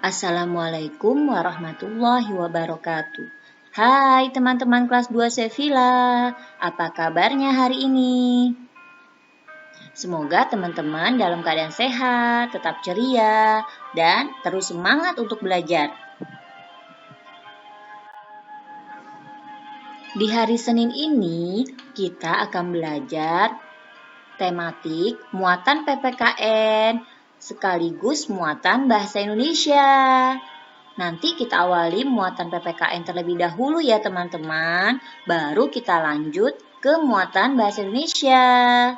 Assalamualaikum warahmatullahi wabarakatuh. Hai teman-teman kelas 2 Sevilla, apa kabarnya hari ini? Semoga teman-teman dalam keadaan sehat, tetap ceria, dan terus semangat untuk belajar. Di hari Senin ini, kita akan belajar tematik muatan PPKN sekaligus muatan bahasa Indonesia. Nanti kita awali muatan PPKN terlebih dahulu ya teman-teman, baru kita lanjut ke muatan bahasa Indonesia.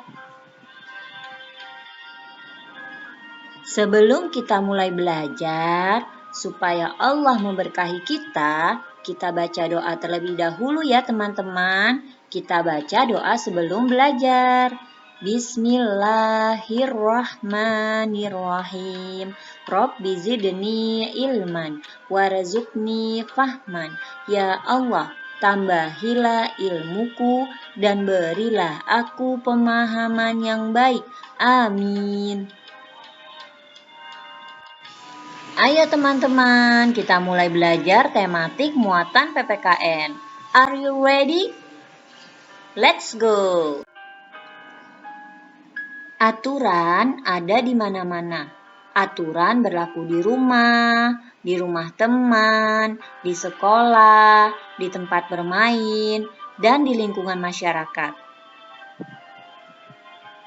Sebelum kita mulai belajar, supaya Allah memberkahi kita baca doa terlebih dahulu ya teman-teman. Kita baca doa sebelum belajar. Bismillahirrahmanirrahim. Rabbi zidni ilman warzuqni fahman. Ya Allah, tambahilah ilmuku dan berilah aku pemahaman yang baik. Amin. Ayo teman-teman, kita mulai belajar tematik muatan PPKN. Are you ready? Let's go! Aturan ada di mana-mana. Aturan berlaku di rumah teman, di sekolah, di tempat bermain, dan di lingkungan masyarakat.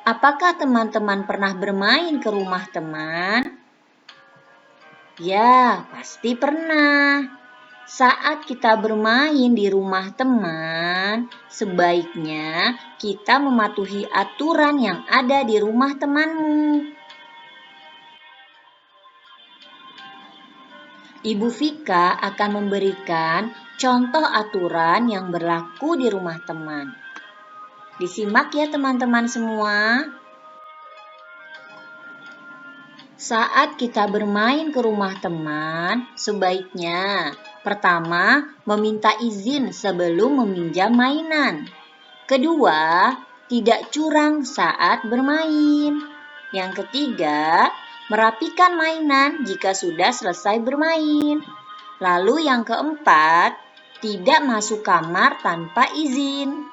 Apakah teman-teman pernah bermain ke rumah teman? Ya, pasti pernah. Saat kita bermain di rumah teman, sebaiknya kita mematuhi aturan yang ada di rumah temanmu. Ibu Vika akan memberikan contoh aturan yang berlaku di rumah teman. Disimak ya teman-teman semua. Saat kita bermain ke rumah teman, sebaiknya pertama, meminta izin sebelum meminjam mainan. Kedua, tidak curang saat bermain. Yang ketiga, merapikan mainan jika sudah selesai bermain. Lalu yang keempat, tidak masuk kamar tanpa izin.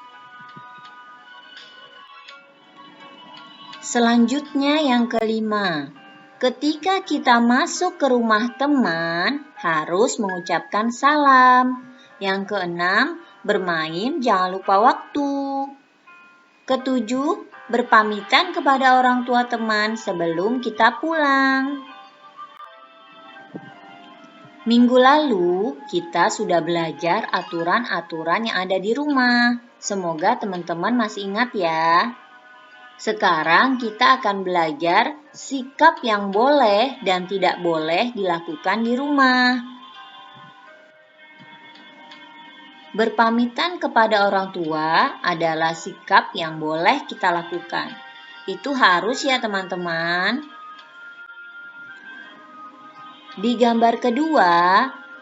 Selanjutnya yang kelima, ketika kita masuk ke rumah teman, harus mengucapkan salam. Yang keenam, bermain jangan lupa waktu. Ketujuh, berpamitan kepada orang tua teman sebelum kita pulang. Minggu lalu, kita sudah belajar aturan-aturan yang ada di rumah. Semoga teman-teman masih ingat ya. Sekarang kita akan belajar sikap yang boleh dan tidak boleh dilakukan di rumah. Berpamitan kepada orang tua adalah sikap yang boleh kita lakukan. Itu harus ya teman-teman. Di gambar kedua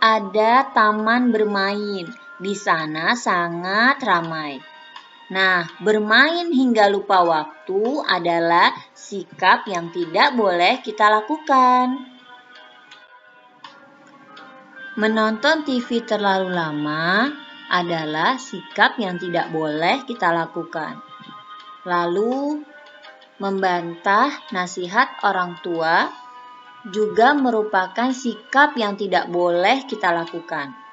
ada taman bermain. Di sana sangat ramai. Nah, bermain hingga lupa waktu adalah sikap yang tidak boleh kita lakukan. Menonton TV terlalu lama adalah sikap yang tidak boleh kita lakukan. Lalu, membantah nasihat orang tua juga merupakan sikap yang tidak boleh kita lakukan.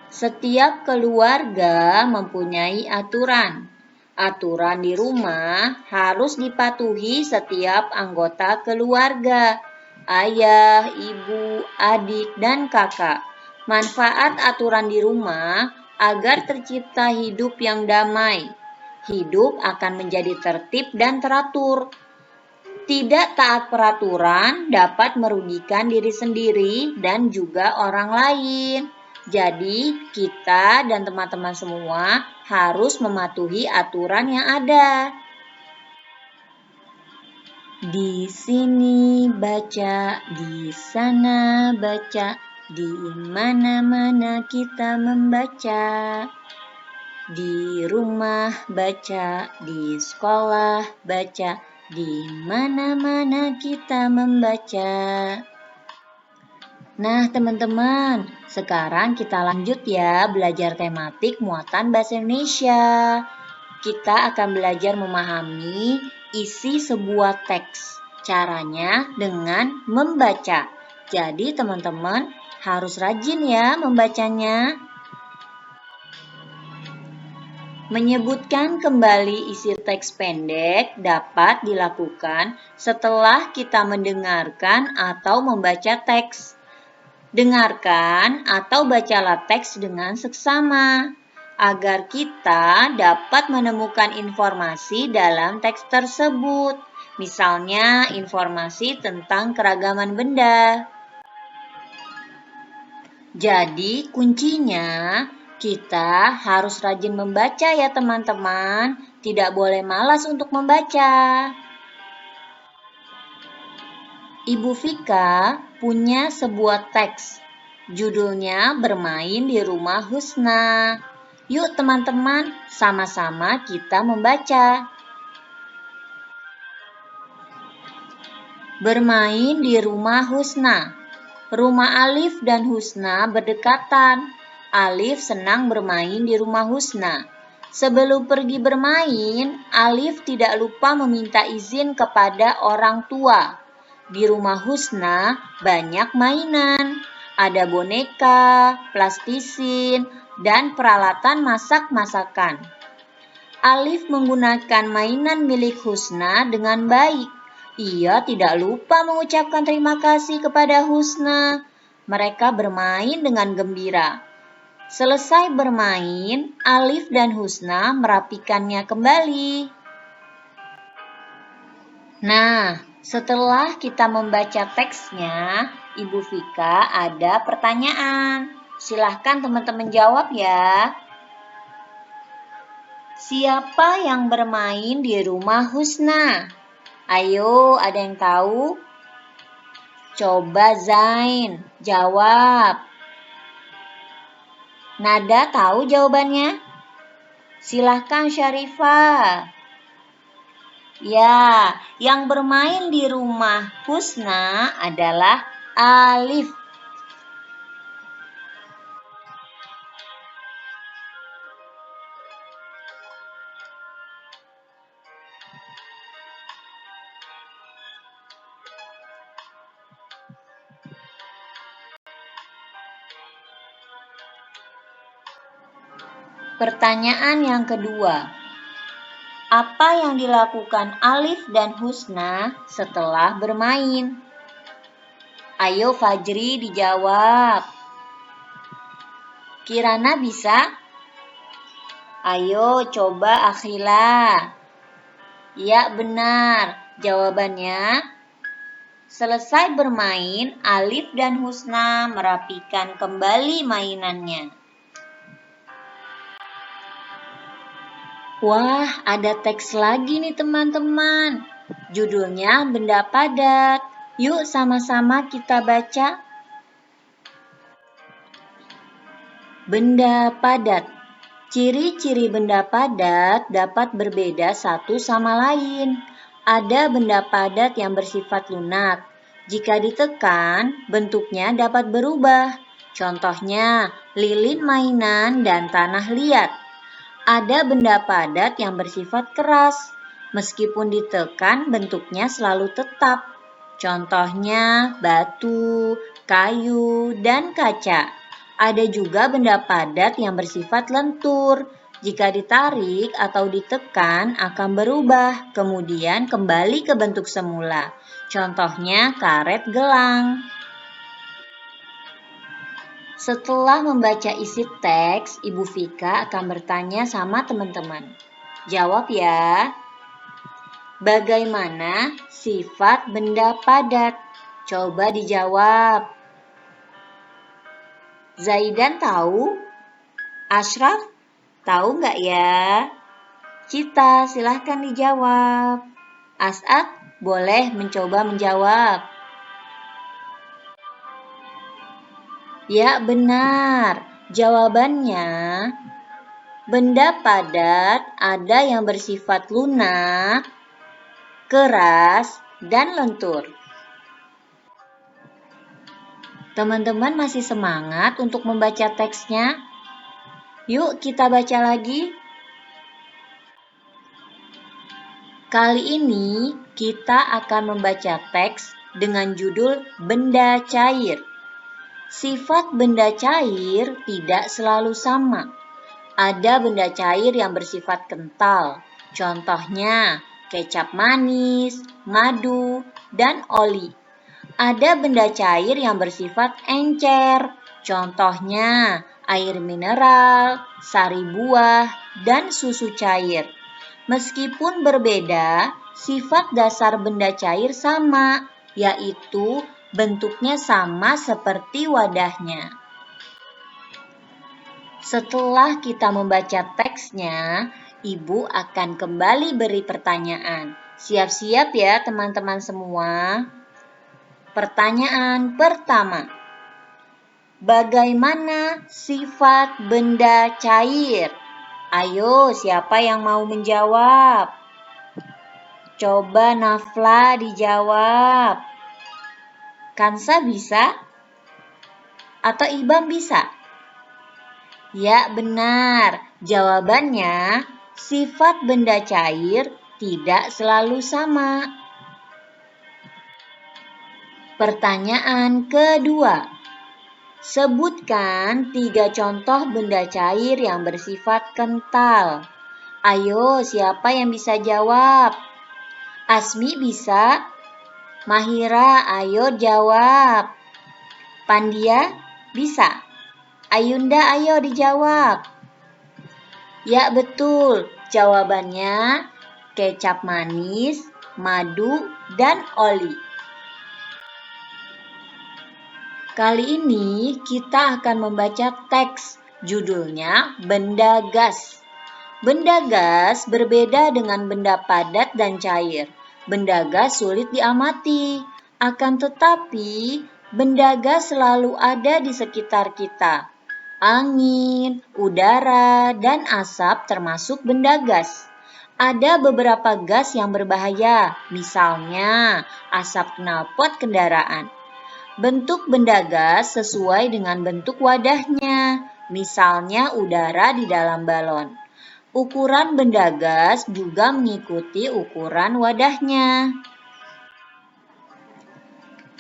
Setiap keluarga mempunyai aturan. Aturan di rumah harus dipatuhi setiap anggota keluarga, ayah, ibu, adik, dan kakak. Manfaat aturan di rumah agar tercipta hidup yang damai. Hidup akan menjadi tertib dan teratur. Tidak taat peraturan dapat merugikan diri sendiri dan juga orang lain. Jadi, kita dan teman-teman semua harus mematuhi aturan yang ada. Di sini baca, di sana baca, di mana-mana kita membaca. Di rumah baca, di sekolah baca, Di mana-mana kita membaca. Nah, teman-teman, sekarang kita lanjut ya belajar tematik muatan bahasa Indonesia. Kita akan belajar memahami isi sebuah teks. Caranya dengan membaca. Jadi, teman-teman harus rajin ya membacanya. Menyebutkan kembali isi teks pendek dapat dilakukan setelah kita mendengarkan atau membaca teks. Dengarkan atau bacalah teks dengan seksama, agar kita dapat menemukan informasi dalam teks tersebut. Misalnya, informasi tentang keragaman benda. Jadi, kuncinya kita harus rajin membaca ya teman-teman, tidak boleh malas untuk membaca. Ibu Vika punya sebuah teks, judulnya Bermain di Rumah Husna. Yuk teman-teman, sama-sama kita membaca. Bermain di Rumah Husna. Rumah Alif dan Husna berdekatan. Alif senang bermain di rumah Husna. Sebelum pergi bermain, Alif tidak lupa meminta izin kepada orang tua. Di rumah Husna banyak mainan. Ada boneka, plastisin, dan peralatan masak-masakan. Alif menggunakan mainan milik Husna dengan baik. Ia tidak lupa mengucapkan terima kasih kepada Husna. Mereka bermain dengan gembira. Selesai bermain, Alif dan Husna merapikannya kembali. Nah, setelah kita membaca teksnya, Ibu Vika ada pertanyaan. Silahkan teman-teman jawab ya. Siapa yang bermain di rumah Husna? Ayo, ada yang tahu? Coba Zain, jawab. Nada tahu jawabannya? Silahkan Syarifah. Ya, yang bermain di rumah Husna adalah Alif. Pertanyaan yang kedua. Apa yang dilakukan Alif dan Husna setelah bermain? Ayo Fajri dijawab. Kirana bisa? Ayo coba Akhila. Ya benar, jawabannya selesai bermain, Alif dan Husna merapikan kembali mainannya. Wah, ada teks lagi nih teman-teman. Judulnya Benda Padat. Yuk sama-sama kita baca. Benda padat. Ciri-ciri benda padat dapat berbeda satu sama lain. Ada benda padat yang bersifat lunak. Jika ditekan, bentuknya dapat berubah. Contohnya, lilin mainan dan tanah liat. Ada benda padat yang bersifat keras. Meskipun ditekan, bentuknya selalu tetap. Contohnya, batu, kayu, dan kaca. Ada juga benda padat yang bersifat lentur. Jika ditarik atau ditekan akan berubah, kemudian kembali ke bentuk semula. Contohnya karet gelang. Setelah membaca isi teks, Ibu Vika akan bertanya sama teman-teman. Jawab ya. Bagaimana sifat benda padat? Coba dijawab. Zaidan tahu? Ashraf tahu nggak ya? Cita, silahkan dijawab. As'ad boleh mencoba menjawab. Ya benar, jawabannya benda padat ada yang bersifat lunak, keras, dan lentur. Teman-teman masih semangat untuk membaca teksnya? Yuk kita baca lagi. Kali ini kita akan membaca teks dengan judul Benda Cair. Sifat benda cair tidak selalu sama. Ada benda cair yang bersifat kental. Contohnya kecap manis, madu, dan oli. Ada benda cair yang bersifat encer. Contohnya air mineral, sari buah, dan susu cair. Meskipun berbeda, sifat dasar benda cair sama, yaitu bentuknya sama seperti wadahnya. Setelah kita membaca teksnya, Ibu akan kembali beri pertanyaan. Siap-siap ya teman-teman semua. Pertanyaan pertama. Bagaimana sifat benda cair? Ayo, siapa yang mau menjawab? Coba Nafla dijawab. Kansa bisa? Atau Ibam bisa? Ya, benar. Jawabannya, sifat benda cair tidak selalu sama. Pertanyaan kedua. Sebutkan 3 contoh benda cair yang bersifat kental. Ayo, siapa yang bisa jawab? Asmi bisa? Mahira, ayo jawab. Pandia, bisa? Ayunda, ayo dijawab. Ya, betul. Jawabannya kecap manis, madu, dan oli. Kali ini kita akan membaca teks. Judulnya Benda Gas. Benda gas berbeda dengan benda padat dan cair. Benda gas sulit diamati, akan tetapi benda gas selalu ada di sekitar kita. Angin, udara, dan asap termasuk benda gas. Ada beberapa gas yang berbahaya, misalnya asap knalpot kendaraan. Bentuk benda gas sesuai dengan bentuk wadahnya, misalnya udara di dalam balon. Ukuran benda gas juga mengikuti ukuran wadahnya.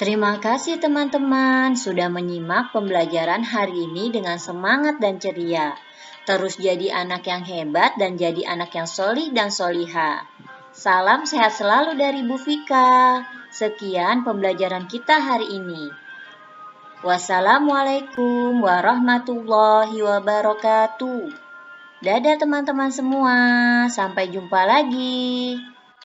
Terima kasih teman-teman sudah menyimak pembelajaran hari ini dengan semangat dan ceria. Terus jadi anak yang hebat dan jadi anak yang solih dan soliha. Salam sehat selalu dari Bu Vika. Sekian pembelajaran kita hari ini. Wassalamualaikum warahmatullahi wabarakatuh. Dadah teman-teman semua, sampai jumpa lagi.